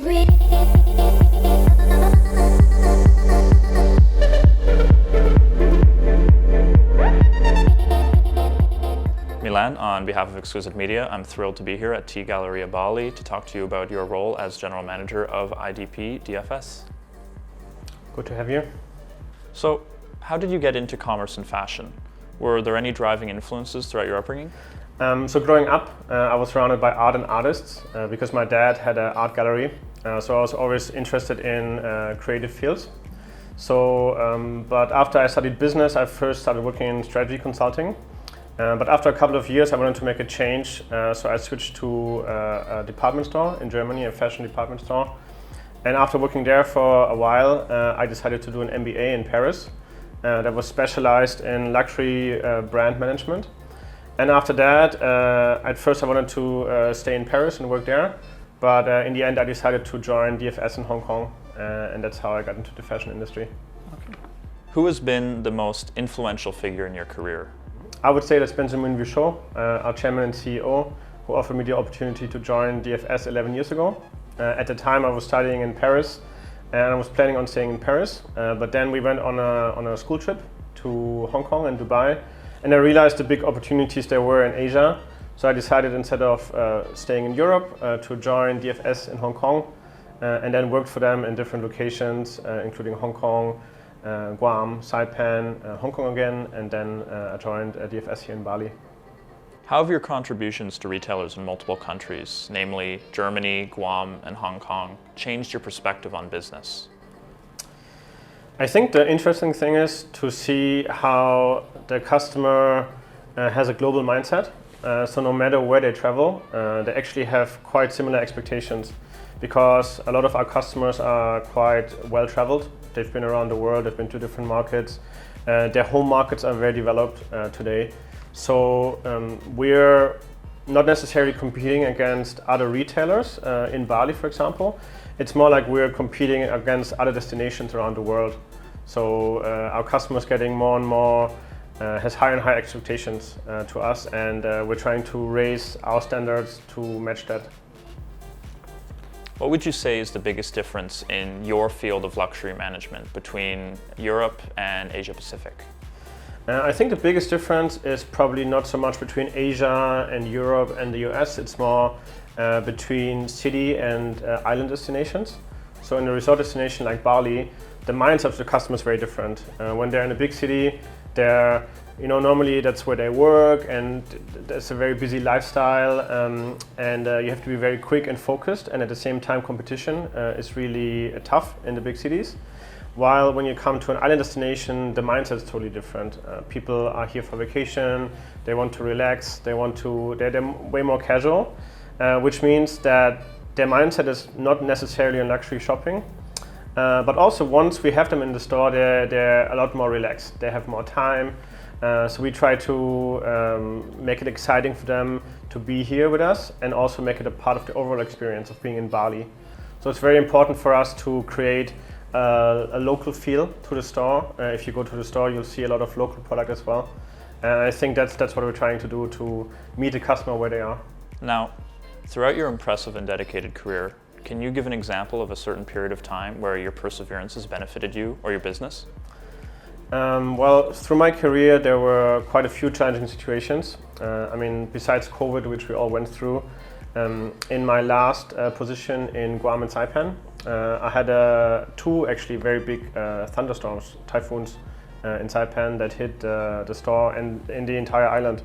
Milan, on behalf of Exquisite Media, I'm thrilled to be here at T Galleria Bali to talk to you about your role as General Manager of IDP DFS. Good to have you. So, how did you get into commerce and fashion? Were there any driving influences throughout your upbringing? So growing up, I was surrounded by art and artists because my dad had an art gallery. So I was always interested in creative fields. So, but after I studied business, I first started working in strategy consulting. But after a couple of years, I wanted to make a change. So I switched to a department store in Germany, a fashion department store. And after working there for a while, I decided to do an MBA in Paris that was specialized in luxury brand management. And after that, at first I wanted to stay in Paris and work there. But in the end, I decided to join DFS in Hong Kong. And that's how I got into the fashion industry. Okay. Who has been the most influential figure in your career? I would say that's Benjamin Vichot, our chairman and CEO, who offered me the opportunity to join DFS 11 years ago. At the time, I was studying in Paris, and I was planning on staying in Paris. But then we went on a school trip to Hong Kong and Dubai, and I realized the big opportunities there were in Asia. So I decided, instead of staying in Europe, to join DFS in Hong Kong, and then worked for them in different locations, including Hong Kong, Guam, Saipan, Hong Kong again, and then I joined DFS here in Bali. How have your contributions to retailers in multiple countries, namely Germany, Guam, and Hong Kong, changed your perspective on business? I think the interesting thing is to see how the customer has a global mindset. So no matter where they travel, they actually have quite similar expectations, because a lot of our customers are quite well traveled. They've been around the world, they've been to different markets. Their home markets are very developed today. So we're not necessarily competing against other retailers in Bali, for example. It's more like we're competing against other destinations around the world. So our customers getting more and more, has higher and higher expectations to us, and we're trying to raise our standards to match that. What would you say is the biggest difference in your field of luxury management between Europe and Asia Pacific? I think the biggest difference is probably not so much between Asia and Europe and the US. It's more between city and island destinations. So in a resort destination like Bali, the mindset of the customer is very different. When they're in a big city, they're, normally that's where they work, and that's a very busy lifestyle, and you have to be very quick and focused, and at the same time competition is really tough in the big cities. While when you come to an island destination, the mindset is totally different. People are here for vacation, they want to relax, they're way more casual, which means that their mindset is not necessarily on luxury shopping. But also once we have them in the store, they're a lot more relaxed. They have more time. So we try to make it exciting for them to be here with us, and also make it a part of the overall experience of being in Bali. So it's very important for us to create a local feel to the store. If you go to the store, you'll see a lot of local product as well. And I think that's what we're trying to do, to meet the customer where they are. Now, throughout your impressive and dedicated career, can you give an example of a certain period of time where your perseverance has benefited you or your business? Well, through my career, there were quite a few challenging situations. Besides COVID, which we all went through, in my last position in Guam and Saipan, I had two actually very big thunderstorms, typhoons in Saipan that hit the store and in the entire island.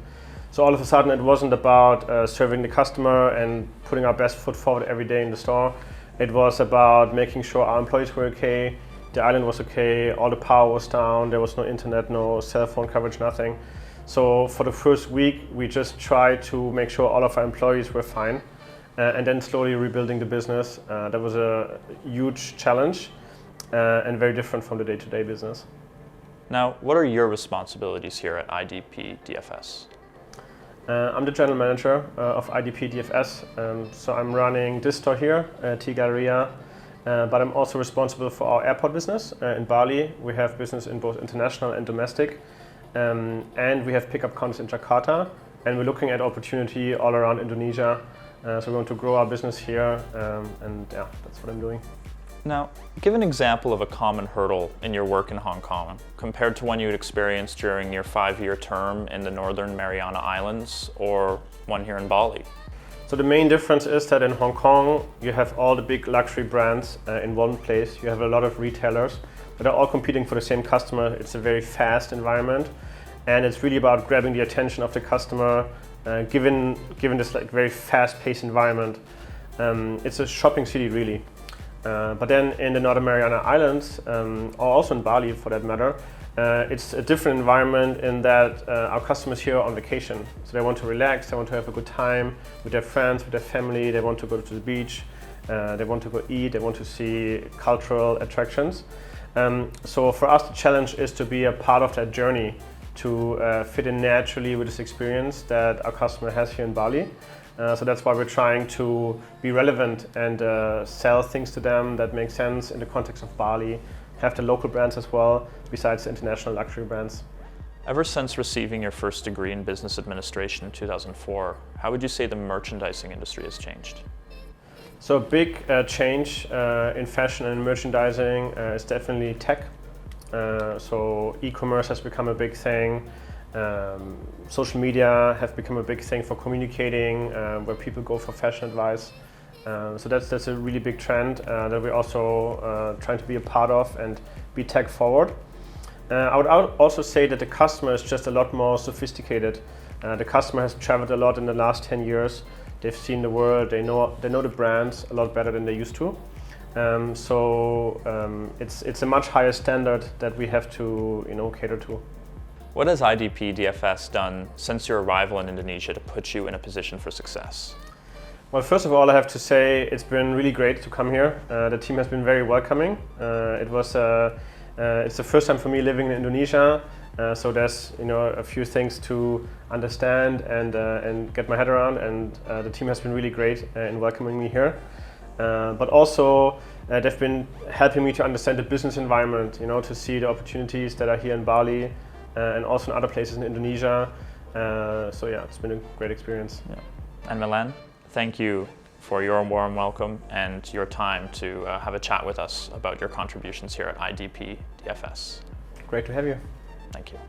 So all of a sudden it wasn't about serving the customer and putting our best foot forward every day in the store. It was about making sure our employees were okay, the island was okay, all the power was down, there was no internet, no cell phone coverage, nothing. So for the first week, we just tried to make sure all of our employees were fine, and then slowly rebuilding the business. That was a huge challenge and very different from the day-to-day business. Now, what are your responsibilities here at IDP DFS? I'm the general manager of IDP DFS, so I'm running this store here, T Galleria, but I'm also responsible for our airport business in Bali. We have business in both international and domestic, and we have pickup counters in Jakarta, and we're looking at opportunity all around Indonesia. So we want to grow our business here, and yeah, that's what I'm doing. Now, give an example of a common hurdle in your work in Hong Kong compared to one you'd experienced during your 5-year term in the Northern Mariana Islands or one here in Bali. So the main difference is that in Hong Kong you have all the big luxury brands in one place. You have a lot of retailers that are all competing for the same customer. It's a very fast environment, and it's really about grabbing the attention of the customer, given this like very fast-paced environment. It's a shopping city really. But then in the Northern Mariana Islands, or also in Bali for that matter, it's a different environment in that our customers here are on vacation. So they want to relax, they want to have a good time with their friends, with their family, they want to go to the beach, they want to go eat, they want to see cultural attractions. So for us the challenge is to be a part of that journey, to fit in naturally with this experience that our customer has here in Bali. So that's why we're trying to be relevant and sell things to them that make sense in the context of Bali, have the local brands as well, besides the international luxury brands. Ever since receiving your first degree in business administration in 2004, how would you say the merchandising industry has changed? So a big change in fashion and merchandising is definitely tech. So e-commerce has become a big thing. Social media have become a big thing for communicating, where people go for fashion advice. So that's a really big trend that we're also trying to be a part of and be tech forward. I would also say that the customer is just a lot more sophisticated. The customer has traveled a lot in the last 10 years. They've seen the world, they know the brands a lot better than they used to. It's a much higher standard that we have to cater to. What has IDP DFS done since your arrival in Indonesia to put you in a position for success? Well, first of all, I have to say it's been really great to come here. The team has been very welcoming. It's the first time for me living in Indonesia, so there's a few things to understand and get my head around. And the team has been really great in welcoming me here. But also they've been helping me to understand the business environment, to see the opportunities that are here in Bali. And also in other places in Indonesia. So yeah, it's been a great experience. Yeah. And Milan, thank you for your warm welcome and your time to have a chat with us about your contributions here at IDP DFS. Great to have you. Thank you.